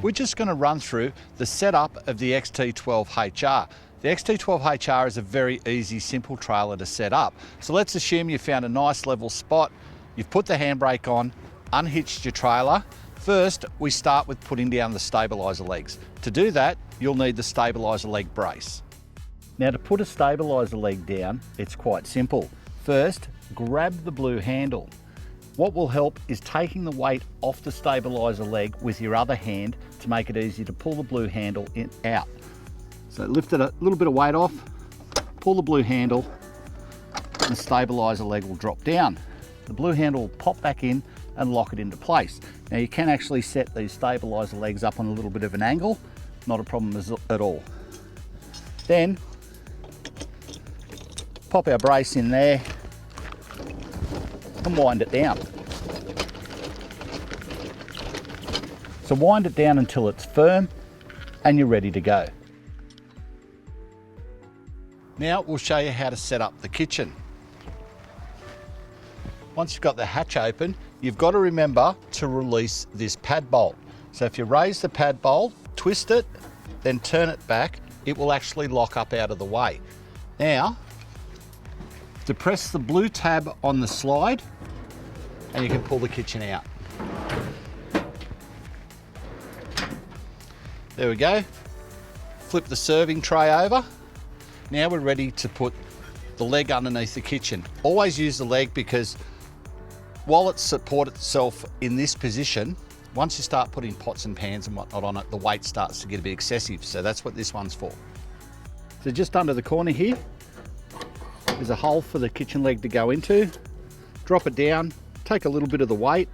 we're just going to run through the setup of the XT12HR. The XT12HR is a very easy, simple trailer to set up. So let's assume you found a nice level spot, you've put the handbrake on, unhitched your trailer. First, we start with putting down the stabiliser legs. To do that, you'll need the stabiliser leg brace. Now, to put a stabiliser leg down, it's quite simple. First, grab the blue handle. What will help is taking the weight off the stabiliser leg with your other hand to make it easy to pull the blue handle out. So lift it a little bit of weight off, pull the blue handle, and the stabiliser leg will drop down. The blue handle will pop back in and lock it into place. Now, you can actually set these stabiliser legs up on a little bit of an angle, not a problem at all. Then, pop our brace in there and wind it down. So wind it down until it's firm and you're ready to go. Now we'll show you how to set up the kitchen. Once you've got the hatch open, you've got to remember to release this pad bolt. So if you raise the pad bolt, twist it, then turn it back, it will actually lock up out of the way. Now, depress the blue tab on the slide and you can pull the kitchen out. There we go. Flip the serving tray over. Now we're ready to put the leg underneath the kitchen. Always use the leg because while it supports itself in this position, once you start putting pots and pans and whatnot on it, the weight starts to get a bit excessive. So that's what this one's for. So just under the corner here, there's a hole for the kitchen leg to go into. Drop it down, take a little bit of the weight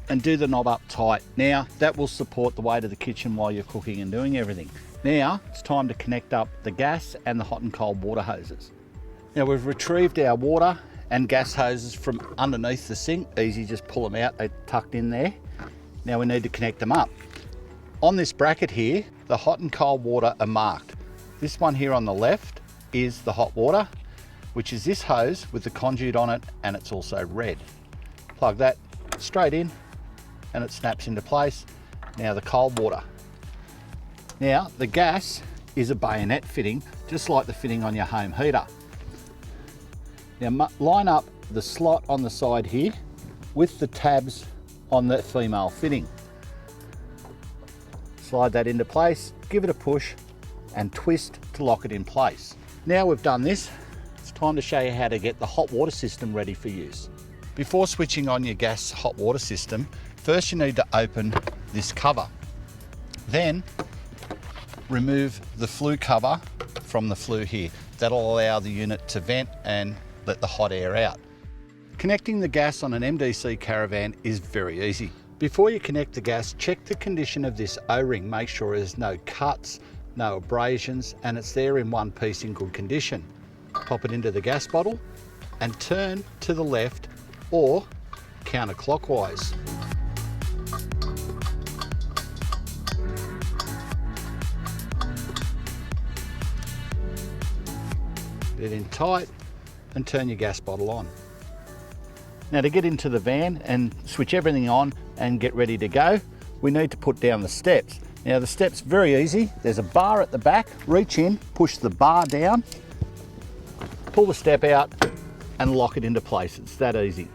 and do the knob up tight. Now that will support the weight of the kitchen while you're cooking and doing everything. Now it's time to connect up the gas and the hot and cold water hoses. Now we've retrieved our water and gas hoses from underneath the sink. Easy, just pull them out, they're tucked in there. Now we need to connect them up. On this bracket here, the hot and cold water are marked. This one here on the left is the hot water, which is this hose with the conduit on it, and it's also red. Plug that straight in and it snaps into place. Now the cold water. Now the gas is a bayonet fitting, just like the fitting on your home heater. Now line up the slot on the side here with the tabs on the female fitting. Slide that into place, give it a push and twist to lock it in place. Now we've done this, it's time to show you how to get the hot water system ready for use. Before switching on your gas hot water system, first you need to open this cover. Then remove the flue cover from the flue here. That'll allow the unit to vent and let the hot air out. Connecting the gas on an MDC Caravan is very easy. Before you connect the gas, check the condition of this O-ring. Make sure there's no cuts, no abrasions, and it's there in one piece in good condition. Pop it into the gas bottle and turn to the left or counterclockwise. Get it in tight and turn your gas bottle on. Now to get into the van and switch everything on and get ready to go, we need to put down the steps. Now the steps very easy. There's a bar at the back, reach in, push the bar down, pull the step out and lock it into place. It's that easy.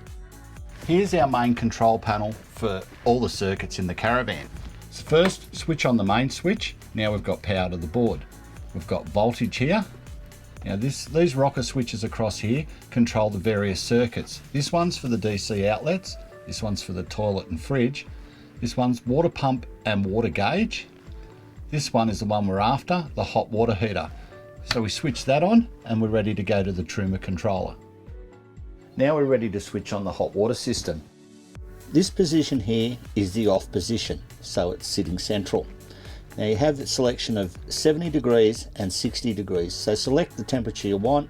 Here's our main control panel for all the circuits in the Caravan. So first, switch on the main switch. Now we've got power to the board. We've got voltage here. Now these rocker switches across here control the various circuits. This one's for the DC outlets, this one's for the toilet and fridge, this one's water pump and water gauge, this one is the one we're after, the hot water heater. So we switch that on and we're ready to go to the Truma controller. Now we're ready to switch on the hot water system. This position here is the off position, so it's sitting central. Now you have the selection of 70 degrees and 60 degrees, so select the temperature you want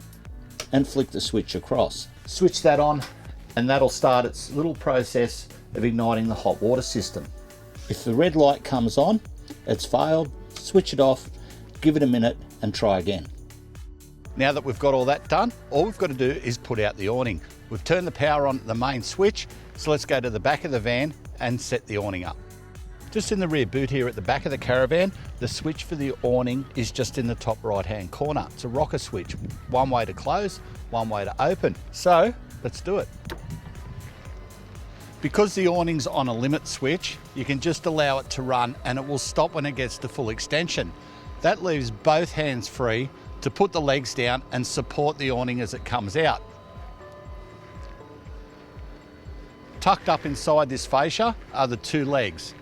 and flick the switch across. Switch that on and that'll start its little process of igniting the hot water system. If the red light comes on, it's failed, switch it off, give it a minute and try again. Now that we've got all that done, all we've got to do is put out the awning. We've turned the power on at the main switch, so let's go to the back of the van and set the awning up. Just in the rear boot here at the back of the caravan, the switch for the awning is just in the top right hand corner. It's a rocker switch, one way to close, one way to open. So let's do it. Because the awning's on a limit switch, you can just allow it to run and it will stop when it gets to full extension. That leaves both hands free to put the legs down and support the awning as it comes out. Tucked up inside this fascia are the two legs.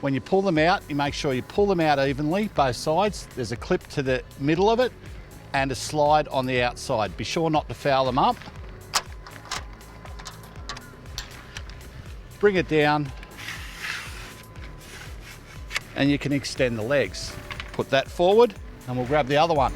When you pull them out, you make sure you pull them out evenly, both sides. There's a clip to the middle of it and a slide on the outside. Be sure not to foul them up. Bring it down and you can extend the legs. Put that forward and we'll grab the other one.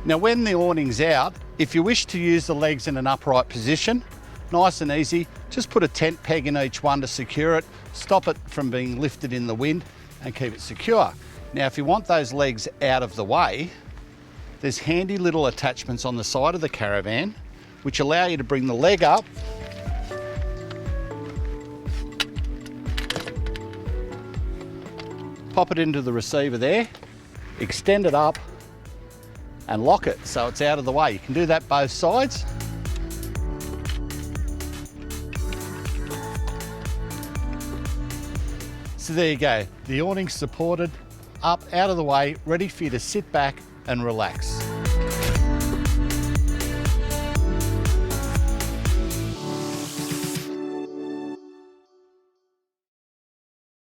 Now when the awning's out, if you wish to use the legs in an upright position, nice and easy, just put a tent peg in each one to secure it, stop it from being lifted in the wind and keep it secure. Now if you want those legs out of the way, there's handy little attachments on the side of the caravan which allow you to bring the leg up pop it into the receiver there, extend it up and lock it so it's out of the way. You can do that both sides. So there you go, the awning's supported, up, out of the way, ready for you to sit back and relax.